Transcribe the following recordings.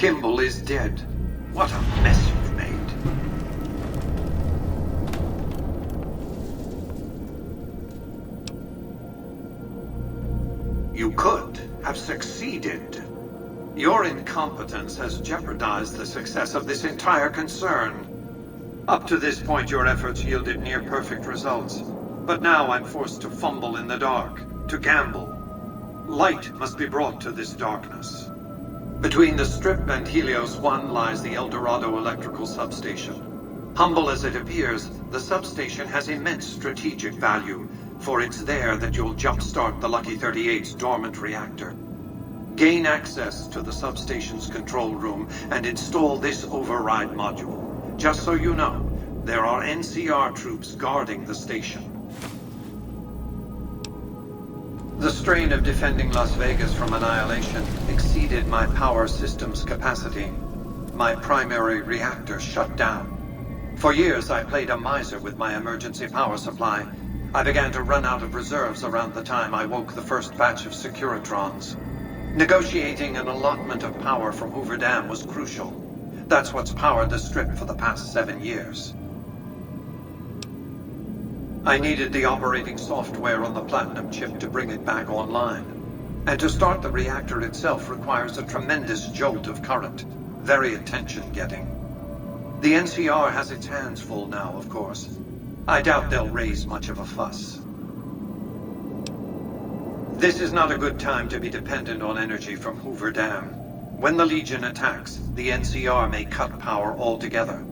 Kimball is dead. What a mess you've made. You could have succeeded. Your incompetence has jeopardized the success of this entire concern. Up to this point, your efforts yielded near-perfect results. But now I'm forced to fumble in the dark, to gamble. Light must be brought to this darkness. Between the Strip and Helios 1 lies the El Dorado electrical substation. Humble as it appears, the substation has immense strategic value, for it's there that you'll jumpstart the Lucky 38's dormant reactor. Gain access to the substation's control room and install this override module. Just so you know, there are NCR troops guarding the station. The strain of defending Las Vegas from annihilation exceeded my power system's capacity. My primary reactor shut down. For years, I played a miser with my emergency power supply. I began to run out of reserves around the time I woke the first batch of Securitrons. Negotiating an allotment of power from Hoover Dam was crucial. That's what's powered the Strip for the past 7 years. I needed the operating software on the Platinum chip to bring it back online. And to start the reactor itself requires a tremendous jolt of current. Very attention-getting. The NCR has its hands full now, of course. I doubt they'll raise much of a fuss. This is not a good time to be dependent on energy from Hoover Dam. When the Legion attacks, the NCR may cut power altogether.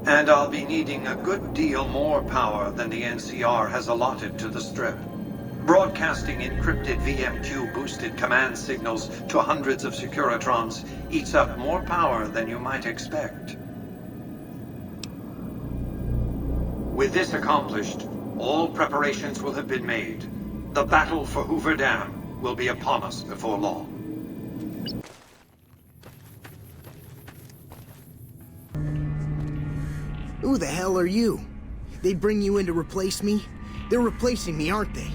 And I'll be needing a good deal more power than the NCR has allotted to the Strip. Broadcasting encrypted VMQ-boosted command signals to hundreds of Securitrons eats up more power than you might expect. With this accomplished, all preparations will have been made. The battle for Hoover Dam will be upon us before long. Who the hell are you? They bring you in to replace me? They're replacing me, aren't they?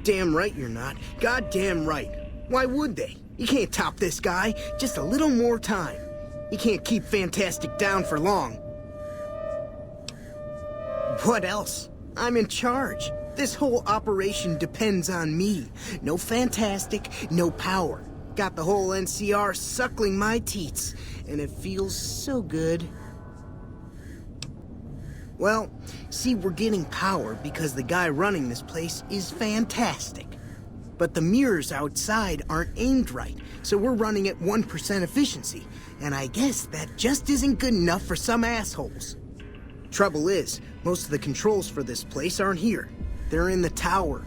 Damn right you're not. Goddamn right. Why would they? You can't top this guy. Just a little more time. You can't keep Fantastic down for long. What else? I'm in charge. This whole operation depends on me. No Fantastic, no power. Got the whole NCR suckling my teats, and it feels so good. Well, see, we're getting power because the guy running this place is fantastic. But the mirrors outside aren't aimed right, so we're running at 1% efficiency, and I guess that just isn't good enough for some assholes. Trouble is, most of the controls for this place aren't here. They're in the tower.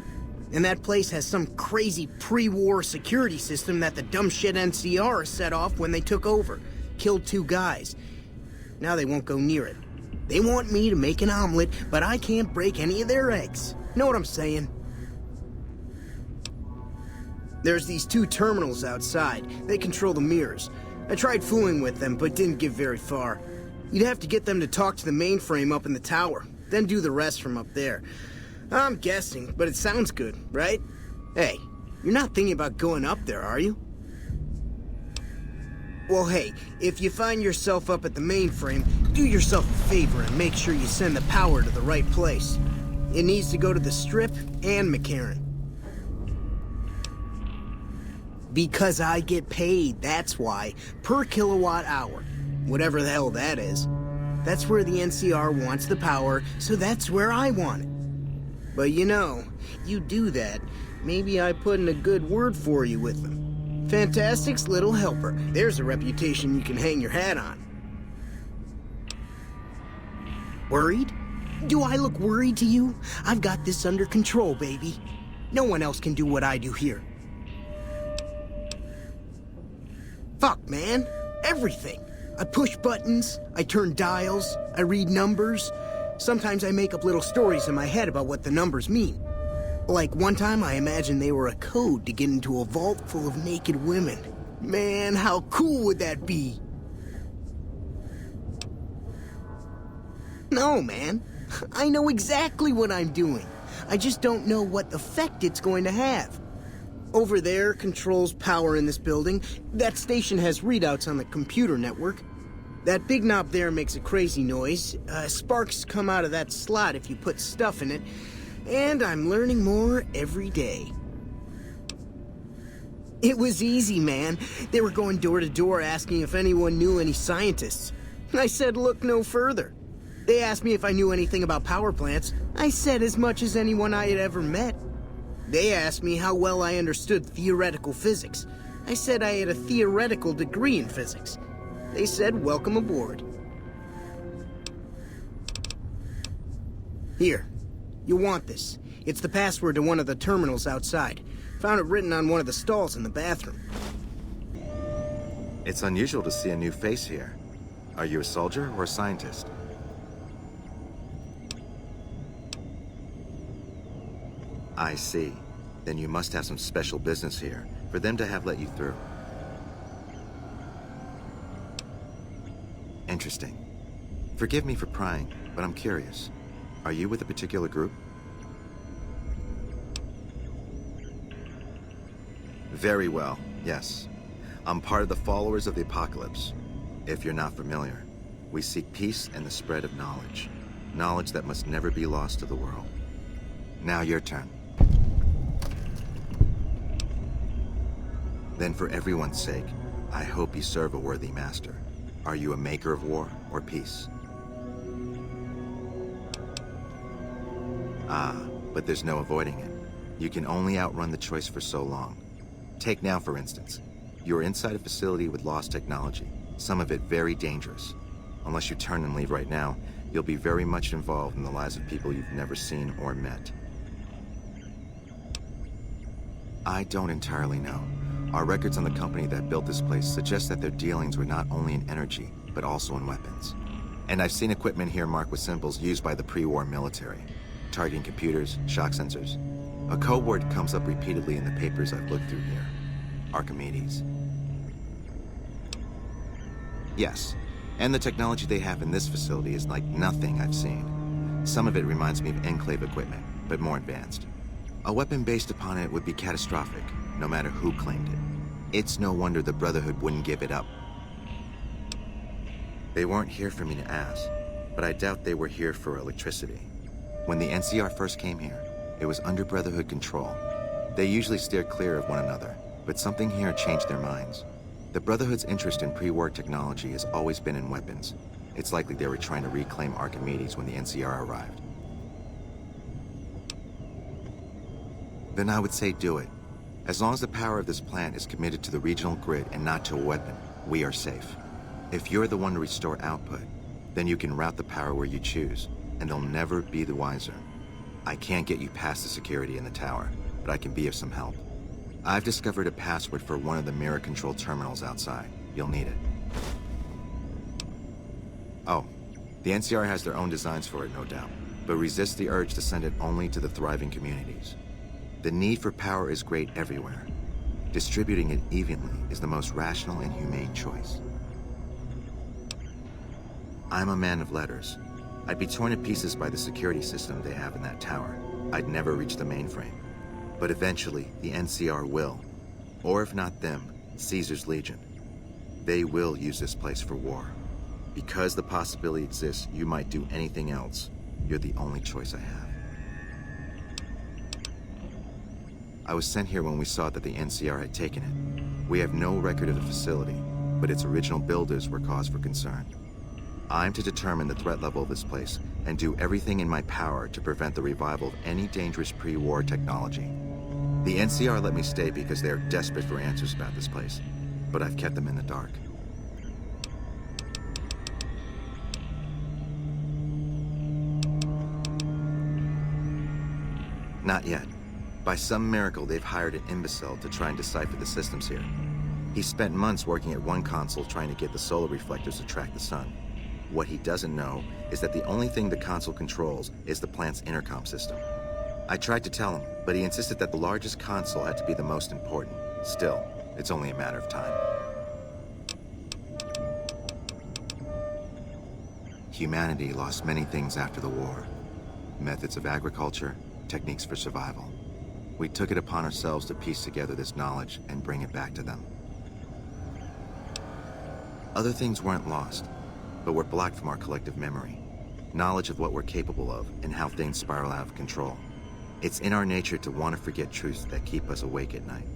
And that place has some crazy pre-war security system that the dumb shit NCR set off when they took over. Killed 2 guys. Now they won't go near it. They want me to make an omelet, but I can't break any of their eggs. Know what I'm saying? There's these 2 terminals outside. They control the mirrors. I tried fooling with them, but didn't get very far. You'd have to get them to talk to the mainframe up in the tower, then do the rest from up there. I'm guessing, but it sounds good, right? Hey, you're not thinking about going up there, are you? Well, hey, if you find yourself up at the mainframe, do yourself a favor and make sure you send the power to the right place. It needs to go to the Strip and McCarran. Because I get paid, that's why. Per kilowatt hour. Whatever the hell that is. That's where the NCR wants the power, so that's where I want it. But you know, you do that, maybe I put in a good word for you with them. Fantastic's little helper. There's a reputation you can hang your hat on. Worried? Do I look worried to you? I've got this under control, baby. No one else can do what I do here. Fuck, man. Everything. I push buttons, I turn dials, I read numbers. Sometimes I make up little stories in my head about what the numbers mean. Like one time I imagined they were a code to get into a vault full of naked women. Man, how cool would that be? No, man. I know exactly what I'm doing. I just don't know what effect it's going to have. Over there controls power in this building. That station has readouts on the computer network. That big knob there makes a crazy noise. Sparks come out of that slot if you put stuff in it. And I'm learning more every day. It was easy, man. They were going door to door asking if anyone knew any scientists. I said look no further. They asked me if I knew anything about power plants. I said as much as anyone I had ever met. They asked me how well I understood theoretical physics. I said I had a theoretical degree in physics. They said welcome aboard. Here, you'll want this. It's the password to one of the terminals outside. Found it written on one of the stalls in the bathroom. It's unusual to see a new face here. Are you a soldier or a scientist? I see. Then you must have some special business here, for them to have let you through. Interesting. Forgive me for prying, but I'm curious. Are you with a particular group? Very well, yes. I'm part of the Followers of the Apocalypse. If you're not familiar, we seek peace and the spread of knowledge. Knowledge that must never be lost to the world. Now your turn. Then for everyone's sake, I hope you serve a worthy master. Are you a maker of war or peace? Ah, but there's no avoiding it. You can only outrun the choice for so long. Take now, for instance. You're inside a facility with lost technology, some of it very dangerous. Unless you turn and leave right now, you'll be very much involved in the lives of people you've never seen or met. I don't entirely know. Our records on the company that built this place suggest that their dealings were not only in energy, but also in weapons. And I've seen equipment here marked with symbols used by the pre-war military, targeting computers, shock sensors. A code word comes up repeatedly in the papers I've looked through here. Archimedes. Yes, and the technology they have in this facility is like nothing I've seen. Some of it reminds me of Enclave equipment, but more advanced. A weapon based upon it would be catastrophic, no matter who claimed it. It's no wonder the Brotherhood wouldn't give it up. They weren't here for me to ask, but I doubt they were here for electricity. When the NCR first came here, it was under Brotherhood control. They usually steered clear of one another, but something here changed their minds. The Brotherhood's interest in pre-war technology has always been in weapons. It's likely they were trying to reclaim Archimedes when the NCR arrived. Then I would say do it. As long as the power of this plant is committed to the regional grid and not to a weapon, we are safe. If you're the one to restore output, then you can route the power where you choose, and they'll never be the wiser. I can't get you past the security in the tower, but I can be of some help. I've discovered a password for one of the mirror control terminals outside. You'll need it. Oh, the NCR has their own designs for it, no doubt, but resist the urge to send it only to the thriving communities. The need for power is great everywhere. Distributing it evenly is the most rational and humane choice. I'm a man of letters. I'd be torn to pieces by the security system they have in that tower. I'd never reach the mainframe. But eventually, the NCR will. Or if not them, Caesar's Legion. They will use this place for war. Because the possibility exists you might do anything else, you're the only choice I have. I was sent here when we saw that the NCR had taken it. We have no record of the facility, but its original builders were cause for concern. I'm to determine the threat level of this place and do everything in my power to prevent the revival of any dangerous pre-war technology. The NCR let me stay because they are desperate for answers about this place, but I've kept them in the dark. Not yet. By some miracle, they've hired an imbecile to try and decipher the systems here. He spent months working at one console trying to get the solar reflectors to track the sun. What he doesn't know is that the only thing the console controls is the plant's intercom system. I tried to tell him, but he insisted that the largest console had to be the most important. Still, it's only a matter of time. Humanity lost many things after the war. Methods of agriculture, techniques for survival. We took it upon ourselves to piece together this knowledge and bring it back to them. Other things weren't lost, but were blocked from our collective memory. Knowledge of what we're capable of and how things spiral out of control. It's in our nature to want to forget truths that keep us awake at night.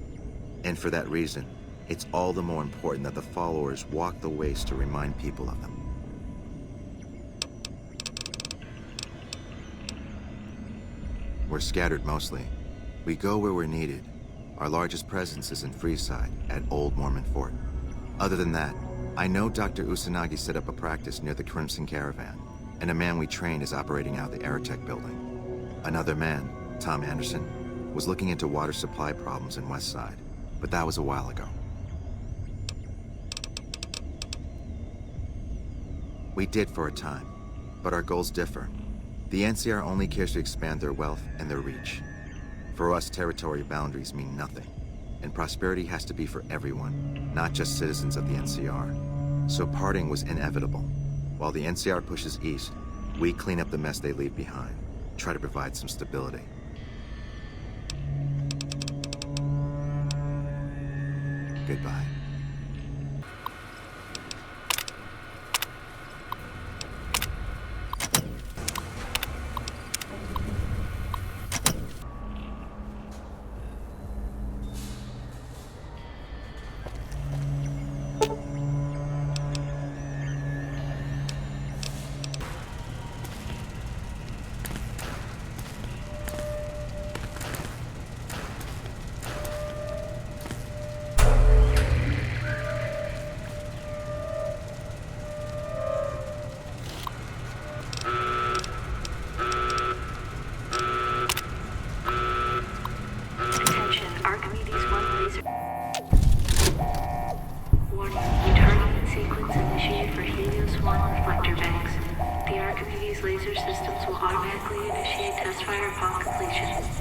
And for that reason, it's all the more important that the followers walk the ways to remind people of them. We're scattered mostly. We go where we're needed. Our largest presence is in Freeside, at Old Mormon Fort. Other than that, I know Dr. Usanagi set up a practice near the Crimson Caravan, and a man we trained is operating out of the Aerotech building. Another man, Tom Anderson, was looking into water supply problems in Westside, but that was a while ago. We did for a time, but our goals differ. The NCR only cares to expand their wealth and their reach. For us, territory boundaries mean nothing, and prosperity has to be for everyone, not just citizens of the NCR. So parting was inevitable. While the NCR pushes east, we clean up the mess they leave behind, try to provide some stability. Goodbye. Laser systems will automatically initiate test fire upon completion.